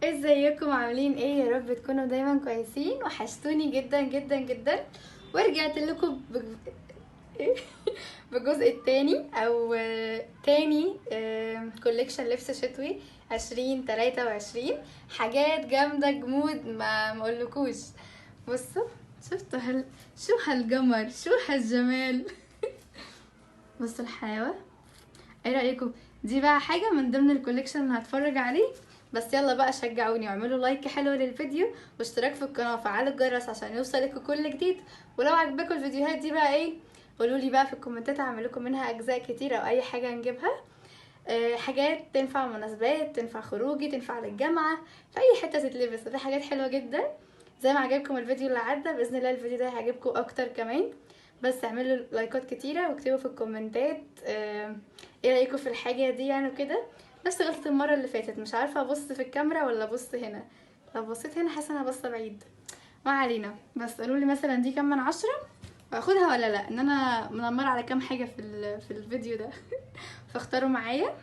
ازيكم عاملين ايه؟ يا رب تكونوا دايما كويسين. وحشتوني جدا جدا جدا. ورجعت لكم إيه؟ بالجزء التاني او تاني كوليكشن لبس شتوي 2023. حاجات جامدة جمود ما اقولكوش. بصوا، شفتوا شو هالقمر، شو هالجمال. بصوا الحلاوة. ايه رأيكم؟ دي بقى حاجة من ضمن الكوليكشن اللي هتفرج عليه. بس يلا بقى شجعوني واعملوا لايك حلو للفيديو واشتراك في القناة وفعلوا الجرس عشان يوصلكوا كل جديد. ولو عجبكم الفيديوهات دي بقى ايه، قولولي بقى في الكومنتات اعمل لكم منها اجزاء كتير او اي حاجة نجيبها. حاجات تنفع مناسبات، تنفع خروجي، تنفع للجامعة، في اي حتة تتلبس. دي حاجات حلوة جدا. زي ما عجبكم الفيديو اللي عدى، باذن الله الفيديو ده هيعجبكم اكتر كمان. بس اعملوا لايكات كتيرة واكتبوا في الكومنتات ايه رايكم في الحاجة دي يعني وكده. نفس غلطة المرة اللي فاتت، مش عارفة ابص في الكاميرا ولا ابص هنا. لو بصيت هنا حاسة انا باصة بعيد. ما علينا، بس قولولي مثلا دي كام من 10 واخدها ولا لا، ان انا منمرة على كام حاجة في الفيديو ده. فاختاروا معايا.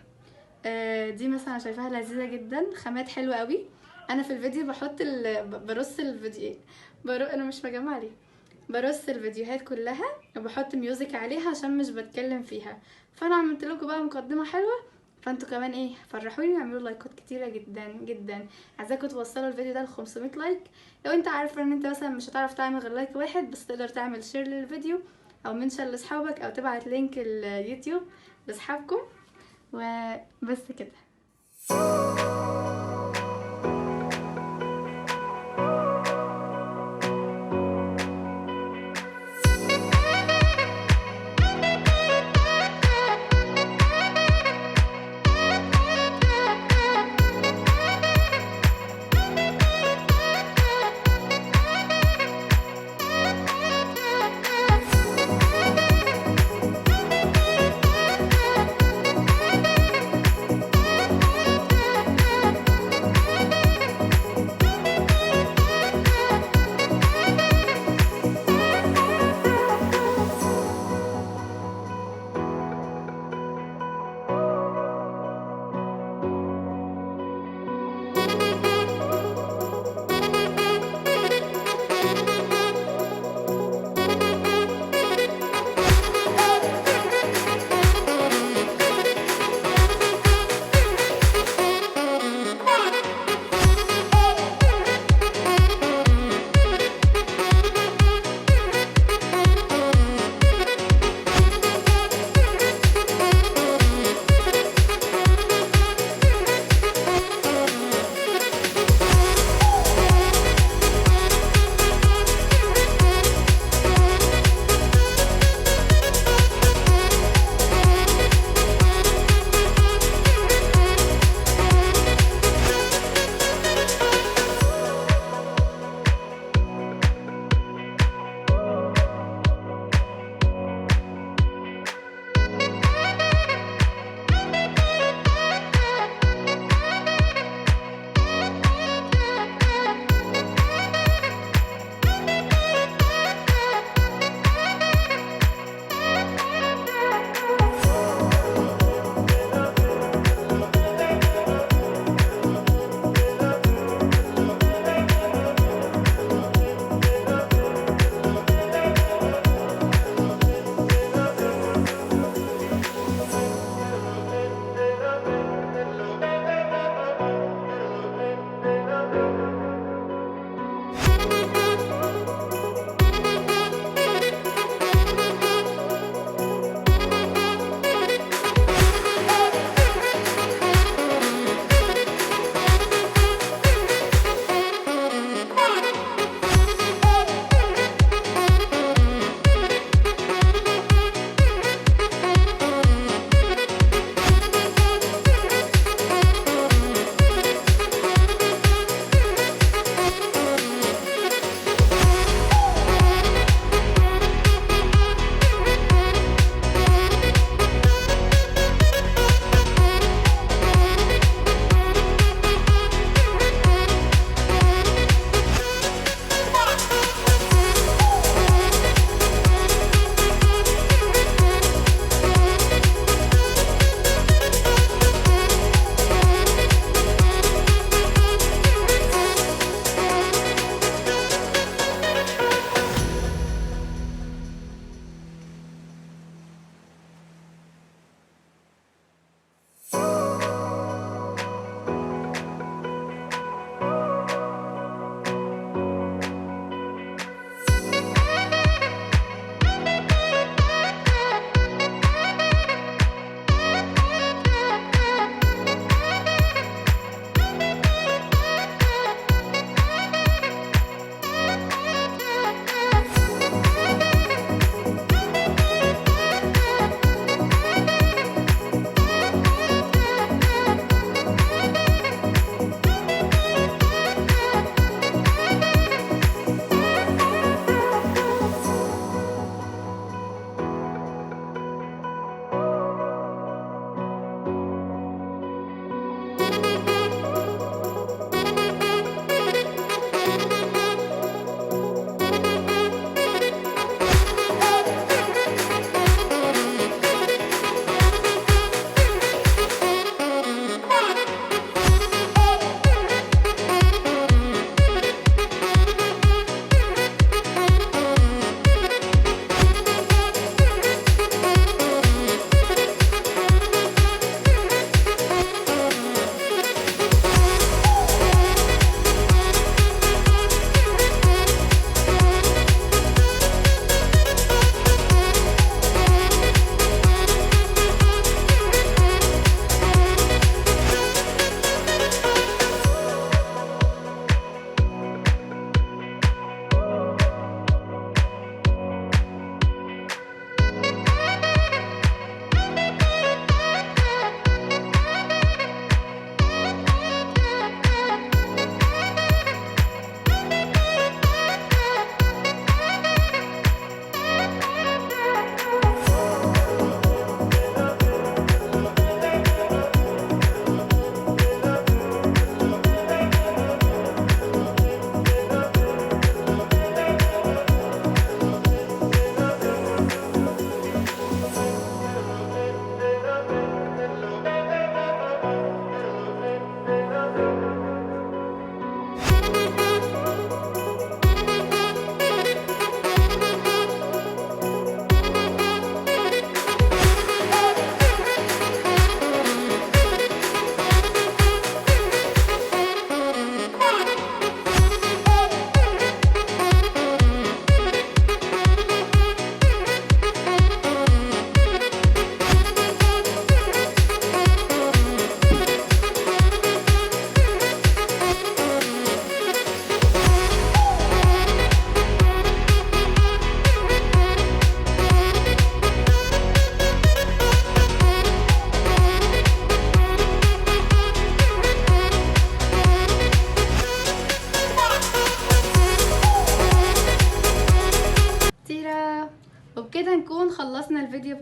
دي مثلا شايفاها لذيذة جدا، خامات حلوة قوي. انا في الفيديو بحط برص الفيديو. انا مش مجمعة ليه. برص الفيديوهات كلها وبحط ميوزك عليها عشان مش بتكلم فيها. فانا عملت لكم بقى مقدمة حلوة. فانتوا كمان ايه، فرحوني واعملوا لايكات كتيرة جدا جدا. عايزاكم توصلوا الفيديو ده ل 500 لايك. لو انت عارفه ان انت مثلا مش هتعرف تعمل غير لايك واحد بس، تقدر تعمل شير للفيديو او منشن لاصحابك او تبعت لينك اليوتيوب لاصحابكم. وبس كده.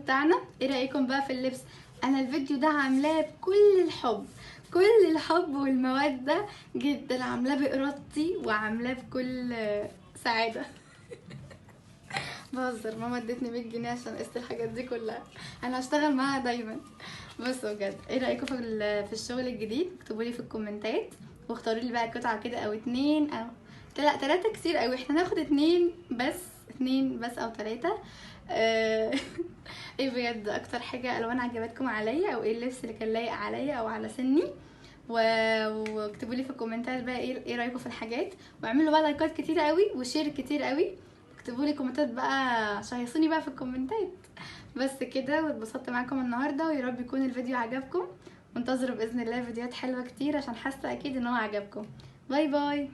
بتاعنا. ايه رايكم بقى في اللبس؟ انا الفيديو ده عاملاه بكل الحب، كل الحب والموده جدا، عاملاه بارادتي وعاملاه بكل سعاده. بهزر، ماما ادتني 100 جنيه عشان اقيس الحاجات دي كلها، انا هشتغل معاها دايما. بصوا بجد، ايه رايكم في الشغل الجديد؟ اكتبوا لي في الكومنتات، واختاروا لي بقى قطعه كده او اتنين او لا 3 كتير قوي، احنا ناخد اتنين بس او 3. ايه بجد اكتر حاجه الوان عجبتكم عليا، او ايه اللبس اللي كان لايق عليا او على سني؟ واكتبوا لي في الكومنتات بقى ايه رايكم في الحاجات، واعملوا بقى لايكات كتير قوي وشير كتير قوي، اكتبوا لي كومنتات بقى، شيصوني بقى في الكومنتات. بس كده، واتبسطت معاكم النهارده، ويا رب يكون الفيديو عجبكم، وانتظروا باذن الله فيديوهات حلوه كتير عشان حاسه اكيد ان هو عجبكم. باي باي.